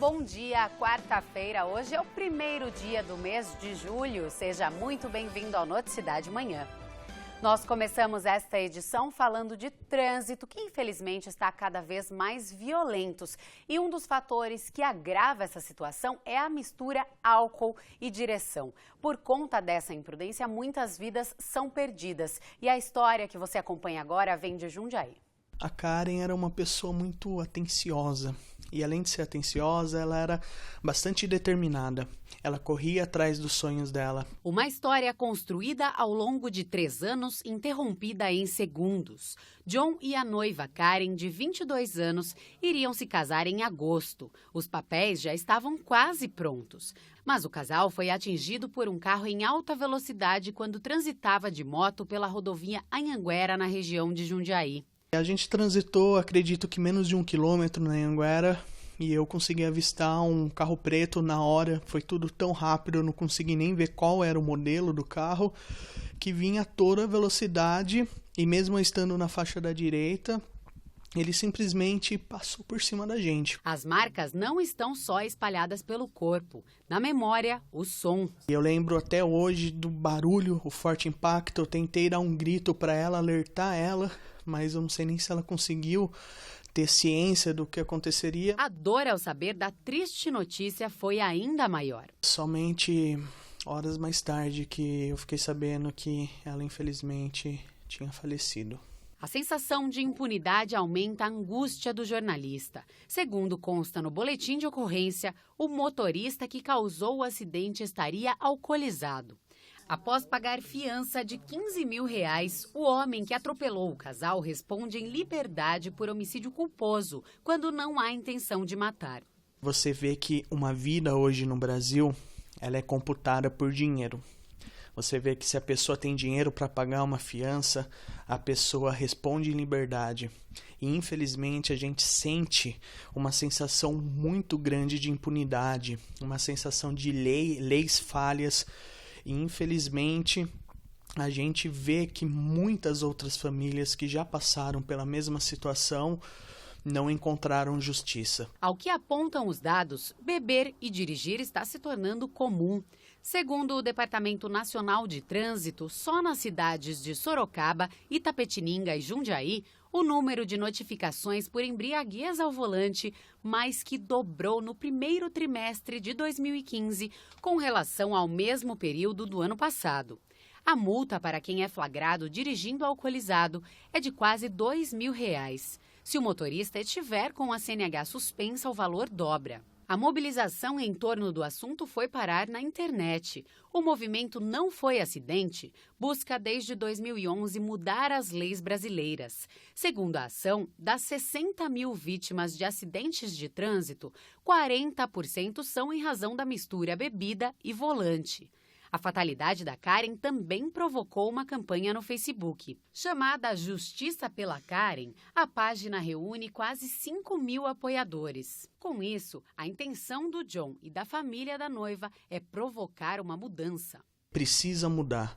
bom dia. Quarta-feira, hoje é o primeiro dia do mês de julho. Seja muito bem-vindo ao Noticidade Manhã. Nós começamos esta edição falando de trânsito, que infelizmente está cada vez mais violentos. E um dos fatores que agrava essa situação é a mistura álcool e direção. Por conta dessa imprudência, muitas vidas são perdidas. E a história que você acompanha agora vem de Jundiaí. A Karen era uma pessoa muito atenciosa e, além de ser atenciosa, ela era bastante determinada. Ela corria atrás dos sonhos dela. Uma história construída ao longo de 3 anos, interrompida em segundos. John e a noiva Karen, de 22 anos, iriam se casar em agosto. Os papéis já estavam quase prontos. Mas o casal foi atingido por um carro em alta velocidade quando transitava de moto pela rodovia Anhanguera, na região de Jundiaí. A gente transitou, acredito que menos de 1 quilômetro na Anhanguera, e eu consegui avistar um carro preto na hora. Foi tudo tão rápido, eu não consegui nem ver qual era o modelo do carro, que vinha a toda velocidade, e mesmo estando na faixa da direita, ele simplesmente passou por cima da gente. As marcas não estão só espalhadas pelo corpo. Na memória, o som. Eu lembro até hoje do barulho, o forte impacto. Eu tentei dar um grito para ela, alertar ela, mas eu não sei nem se ela conseguiu ter ciência do que aconteceria. A dor ao saber da triste notícia foi ainda maior. Somente horas mais tarde que eu fiquei sabendo que ela infelizmente tinha falecido. A sensação de impunidade aumenta a angústia do jornalista. Segundo consta no boletim de ocorrência, o motorista que causou o acidente estaria alcoolizado. Após pagar fiança de R$15 mil, o homem que atropelou o casal responde em liberdade por homicídio culposo, quando não há intenção de matar. Você vê que uma vida hoje no Brasil, ela é computada por dinheiro. Você vê que se a pessoa tem dinheiro para pagar uma fiança, a pessoa responde em liberdade. E infelizmente a gente sente uma sensação muito grande de impunidade, uma sensação de leis falhas. E infelizmente a gente vê que muitas outras famílias que já passaram pela mesma situação não encontraram justiça. Ao que apontam os dados, beber e dirigir está se tornando comum. Segundo o Departamento Nacional de Trânsito, só nas cidades de Sorocaba, Itapetininga e Jundiaí, o número de notificações por embriaguez ao volante mais que dobrou no primeiro trimestre de 2015, com relação ao mesmo período do ano passado. A multa para quem é flagrado dirigindo alcoolizado é de quase R$2 mil. Se o motorista estiver com a CNH suspensa, o valor dobra. A mobilização em torno do assunto foi parar na internet. O movimento Não Foi Acidente busca desde 2011 mudar as leis brasileiras. Segundo a ação, das 60 mil vítimas de acidentes de trânsito, 40% são em razão da mistura bebida e volante. A fatalidade da Karen também provocou uma campanha no Facebook. Chamada Justiça pela Karen, a página reúne quase 5 mil apoiadores. Com isso, a intenção do John e da família da noiva é provocar uma mudança. Precisa mudar.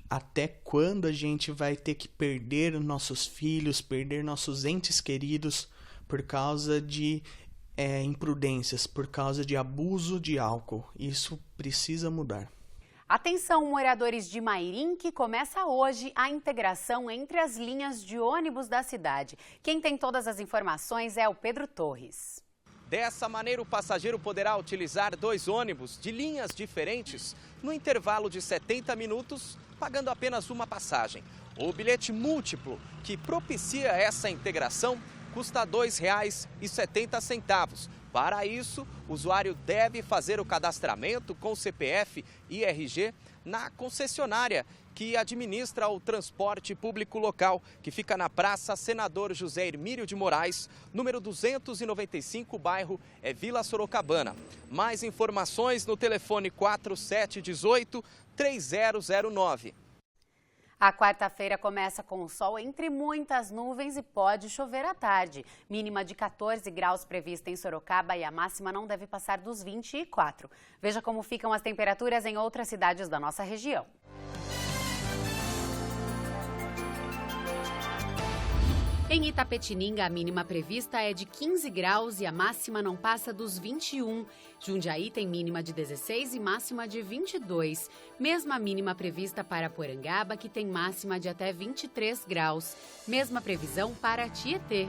Até quando a gente vai ter que perder nossos filhos, perder nossos entes queridos por causa de imprudências, por causa de abuso de álcool? Isso precisa mudar. Atenção, moradores de Mairim, que começa hoje a integração entre as linhas de ônibus da cidade. Quem tem todas as informações é o Pedro Torres. Dessa maneira, o passageiro poderá utilizar 2 ônibus de linhas diferentes no intervalo de 70 minutos, pagando apenas uma passagem. O bilhete múltiplo, que propicia essa integração, custa R$ 2,70. Para isso, o usuário deve fazer o cadastramento com CPF e RG na concessionária que administra o transporte público local, que fica na Praça Senador José Hermílio de Moraes, número 295, bairro Vila Sorocabana. Mais informações no telefone 4718-3009. A quarta-feira começa com o sol entre muitas nuvens e pode chover à tarde. Mínima de 14 graus prevista em Sorocaba e a máxima não deve passar dos 24. Veja como ficam as temperaturas em outras cidades da nossa região. Em Itapetininga, a mínima prevista é de 15 graus e a máxima não passa dos 21. Jundiaí tem mínima de 16 e máxima de 22. Mesma mínima prevista para Porangaba, que tem máxima de até 23 graus. Mesma previsão para Tietê.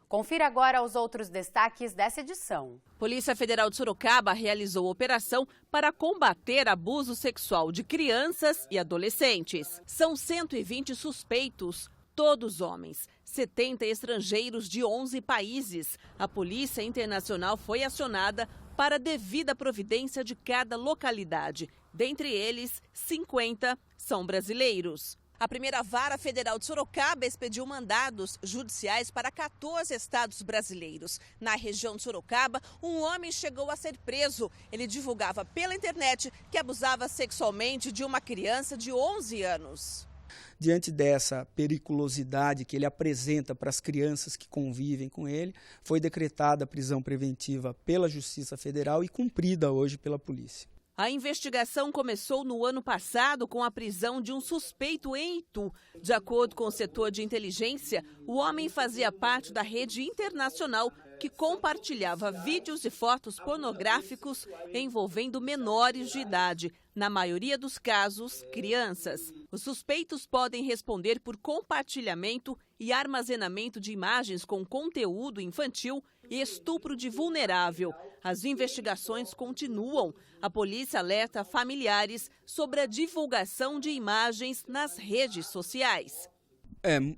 Confira agora os outros destaques dessa edição. Polícia Federal de Sorocaba realizou operação para combater abuso sexual de crianças e adolescentes. São 120 suspeitos, todos homens, 70 estrangeiros de 11 países. A Polícia Internacional foi acionada para devida providência de cada localidade. Dentre eles, 50 são brasileiros. A primeira vara federal de Sorocaba expediu mandados judiciais para 14 estados brasileiros. Na região de Sorocaba, um homem chegou a ser preso. Ele divulgava pela internet que abusava sexualmente de uma criança de 11 anos. Diante dessa periculosidade que ele apresenta para as crianças que convivem com ele, foi decretada a prisão preventiva pela Justiça Federal e cumprida hoje pela polícia. A investigação começou no ano passado com a prisão de um suspeito em Itu. De acordo com o setor de inteligência, o homem fazia parte da rede internacional que compartilhava vídeos e fotos pornográficos envolvendo menores de idade, na maioria dos casos, crianças. Os suspeitos podem responder por compartilhamento e armazenamento de imagens com conteúdo infantil e estupro de vulnerável. As investigações continuam. A polícia alerta familiares sobre a divulgação de imagens nas redes sociais.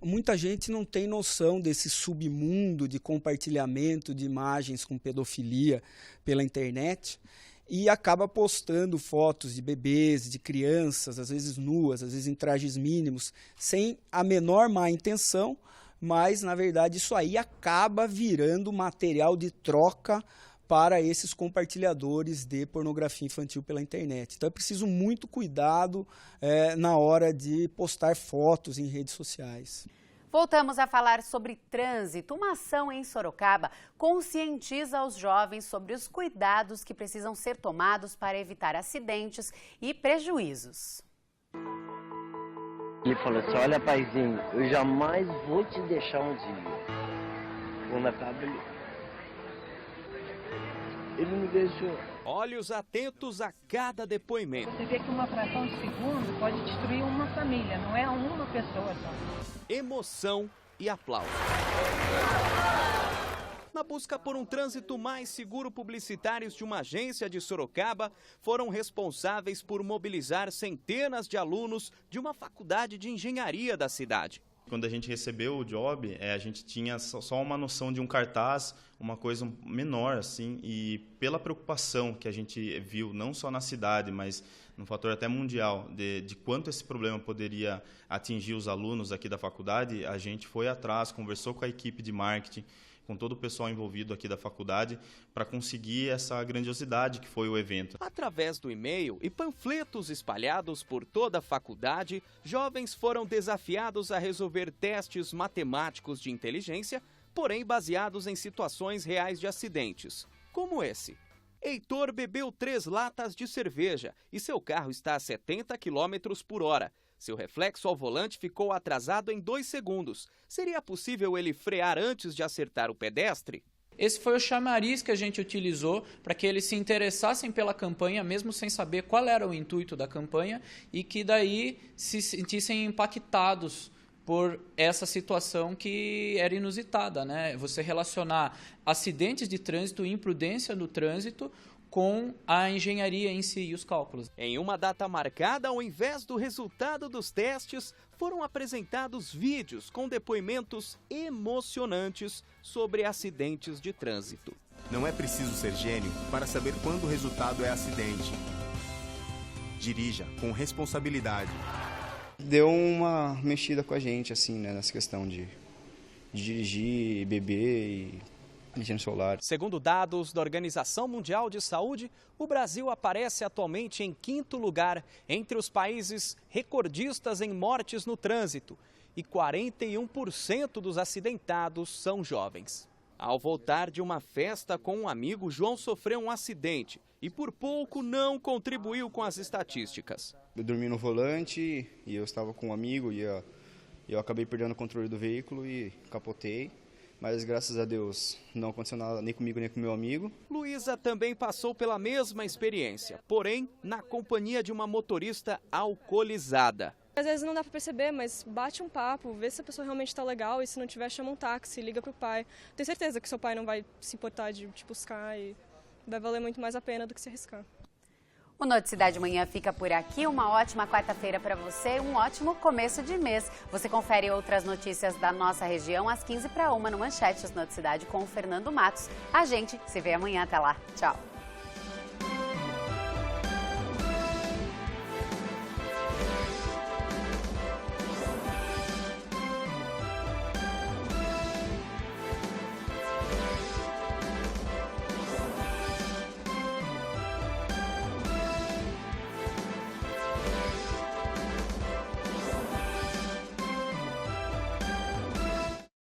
Muita gente não tem noção desse submundo de compartilhamento de imagens com pedofilia pela internet e acaba postando fotos de bebês, de crianças, às vezes nuas, às vezes em trajes mínimos, sem a menor má intenção, mas, na verdade, isso aí acaba virando material de troca para esses compartilhadores de pornografia infantil pela internet. Então é preciso muito cuidado na hora de postar fotos em redes sociais. Voltamos a falar sobre trânsito. Uma ação em Sorocaba conscientiza os jovens sobre os cuidados que precisam ser tomados para evitar acidentes e prejuízos. Ele falou assim, olha, paizinho, eu jamais vou te deixar um dia. Quando acaba ele me deixou. Olhos atentos a cada depoimento. Você vê que uma fração de segundo pode destruir uma família, não é uma pessoa só. Emoção e aplauso. Na busca por um trânsito mais seguro, publicitários de uma agência de Sorocaba foram responsáveis por mobilizar centenas de alunos de uma faculdade de engenharia da cidade. Quando a gente recebeu o job, a gente tinha só uma noção de um cartaz, uma coisa menor, assim, e pela preocupação que a gente viu, não só na cidade, mas num fator até mundial, de quanto esse problema poderia atingir os alunos aqui da faculdade, a gente foi atrás, conversou com a equipe de marketing, com todo o pessoal envolvido aqui da faculdade, para conseguir essa grandiosidade que foi o evento. Através do e-mail e panfletos espalhados por toda a faculdade, jovens foram desafiados a resolver testes matemáticos de inteligência, porém baseados em situações reais de acidentes, como esse. Heitor bebeu 3 latas de cerveja e seu carro está a 70 km por hora. Seu reflexo ao volante ficou atrasado em 2 segundos. Seria possível ele frear antes de acertar o pedestre? Esse foi o chamariz que a gente utilizou para que eles se interessassem pela campanha, mesmo sem saber qual era o intuito da campanha, e que daí se sentissem impactados por essa situação que era inusitada, né? Você relacionar acidentes de trânsito e imprudência no trânsito com a engenharia em si e os cálculos. Em uma data marcada, ao invés do resultado dos testes, foram apresentados vídeos com depoimentos emocionantes sobre acidentes de trânsito. Não é preciso ser gênio para saber quando o resultado é acidente. Dirija com responsabilidade. Deu uma mexida com a gente, assim, né, nessa questão de dirigir, beber e higiene solar. Segundo dados da Organização Mundial de Saúde, o Brasil aparece atualmente em 5º lugar entre os países recordistas em mortes no trânsito e 41% dos acidentados são jovens. Ao voltar de uma festa com um amigo, João sofreu um acidente e por pouco não contribuiu com as estatísticas. Eu dormi no volante e eu estava com um amigo, ia Eu acabei perdendo o controle do veículo e capotei. Mas, graças a Deus, não aconteceu nada nem comigo nem com meu amigo. Luísa também passou pela mesma experiência, porém na companhia de uma motorista alcoolizada. Às vezes não dá para perceber, mas bate um papo, vê se a pessoa realmente está legal e se não tiver, chama um táxi, liga pro pai. Tenho certeza que seu pai não vai se importar de te buscar e vai valer muito mais a pena do que se arriscar. O Noticidade Manhã fica por aqui. Uma ótima quarta-feira para você, um ótimo começo de mês. Você confere outras notícias da nossa região às 15 para 1 no Manchetes Noticidade com o Fernando Matos. A gente se vê amanhã. Até lá. Tchau.